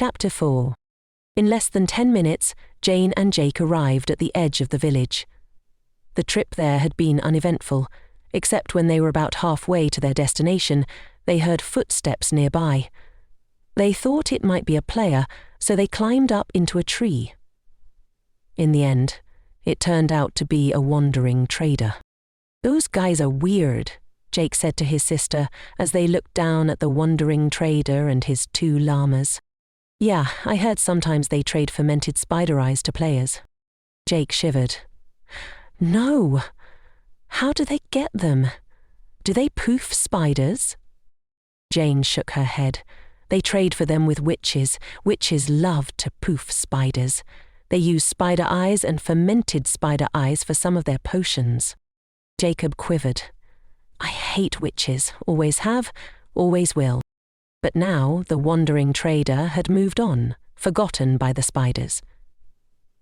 Chapter 4. In less than 10 minutes, Jane and Jake arrived at the edge of the village. The trip there had been uneventful, except when they were about halfway to their destination, they heard footsteps nearby. They thought it might be a player, so they climbed up into a tree. In the end, it turned out to be a wandering trader. "Those guys are weird," Jake said to his sister as they looked down at the wandering trader and his 2 llamas. "Yeah, I heard sometimes they trade fermented spider eyes to players." Jake shivered. "No! How do they get them? Do they poof spiders?" Jane shook her head. "They trade for them with witches. Witches love to poof spiders. They use spider eyes and fermented spider eyes for some of their potions." Jacob quivered. "I hate witches, always have, always will." But now the wandering trader had moved on, forgotten by the spiders.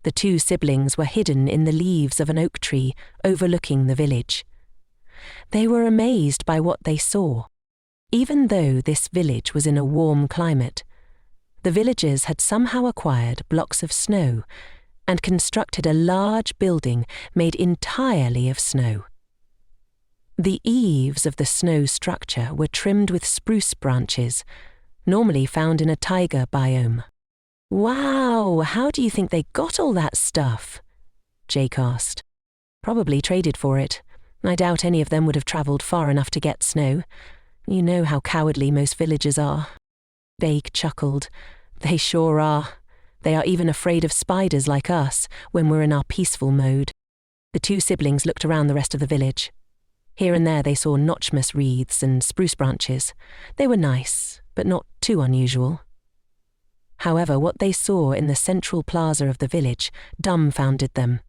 The 2 siblings were hidden in the leaves of an oak tree overlooking the village. They were amazed by what they saw. Even though this village was in a warm climate, the villagers had somehow acquired blocks of snow and constructed a large building made entirely of snow. The eaves of the snow structure were trimmed with spruce branches, normally found in a taiga biome. "Wow, how do you think they got all that stuff?" Jake asked. "Probably traded for it. I doubt any of them would have travelled far enough to get snow. You know how cowardly most villagers are." Jake chuckled. "They sure are. They are even afraid of spiders like us when we're in our peaceful mode." The 2 siblings looked around the rest of the village. Here and there they saw notchmus wreaths and spruce branches. They were nice, but not too unusual. However, what they saw in the central plaza of the village dumbfounded them.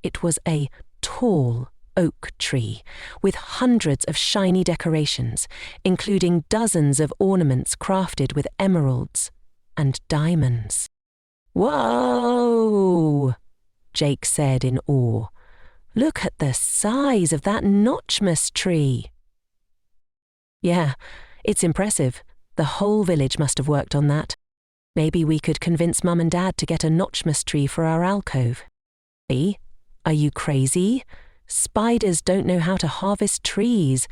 It was a tall oak tree with hundreds of shiny decorations, including dozens of ornaments crafted with emeralds and diamonds. "Whoa!" Jake said in awe. "Look at the size of that notchmus tree." "Yeah, it's impressive. The whole village must have worked on that. Maybe we could convince Mum and Dad to get a notchmus tree for our alcove." "Hey, are you crazy? Spiders don't know how to harvest trees.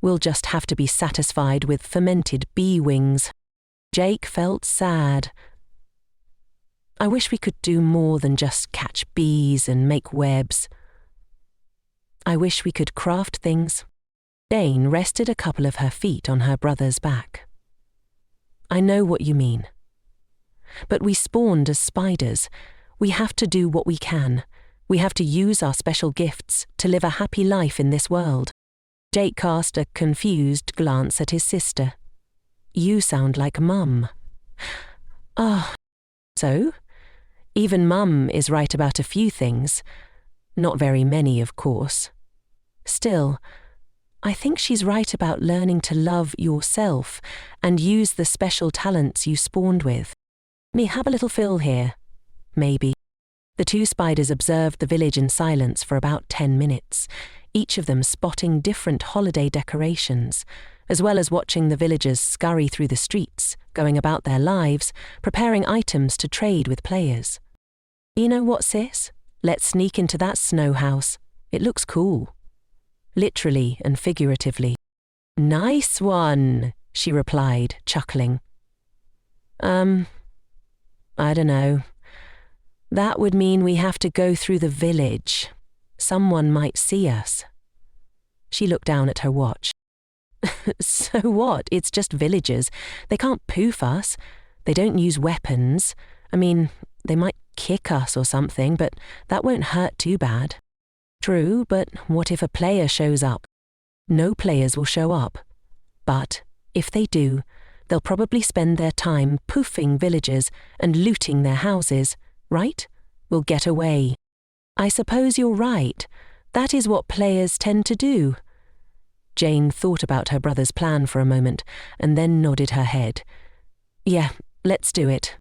We'll just have to be satisfied with fermented bee wings." Jake felt sad. "I wish we could do more than just catch bees and make webs. I wish we could craft things." Jane rested a couple of her feet on her brother's back. "I know what you mean. But we spawned as spiders. We have to do what we can. We have to use our special gifts to live a happy life in this world." Jake cast a confused glance at his sister. "You sound like Mum." "Ah, so? Even Mum is right about a few things. Not very many, of course. Still, I think she's right about learning to love yourself and use the special talents you spawned with. Me have a little fill here, maybe." The 2 spiders observed the village in silence for about 10 minutes, each of them spotting different holiday decorations, as well as watching the villagers scurry through the streets, going about their lives, preparing items to trade with players. "You know what, sis? Let's sneak into that snow house. It looks cool." Literally and figuratively. "Nice one," she replied, chuckling. I don't know. That would mean we have to go through the village. Someone might see us." She looked down at her watch. "So what? It's just villagers. They can't poof us. They don't use weapons. I mean, they might kick us or something, but that won't hurt too bad." "True, but what if a player shows up?" "No players will show up. But if they do, they'll probably spend their time poofing villagers and looting their houses, right? We'll get away." "I suppose you're right. That is what players tend to do." Jane thought about her brother's plan for a moment and then nodded her head. "Yeah, let's do it.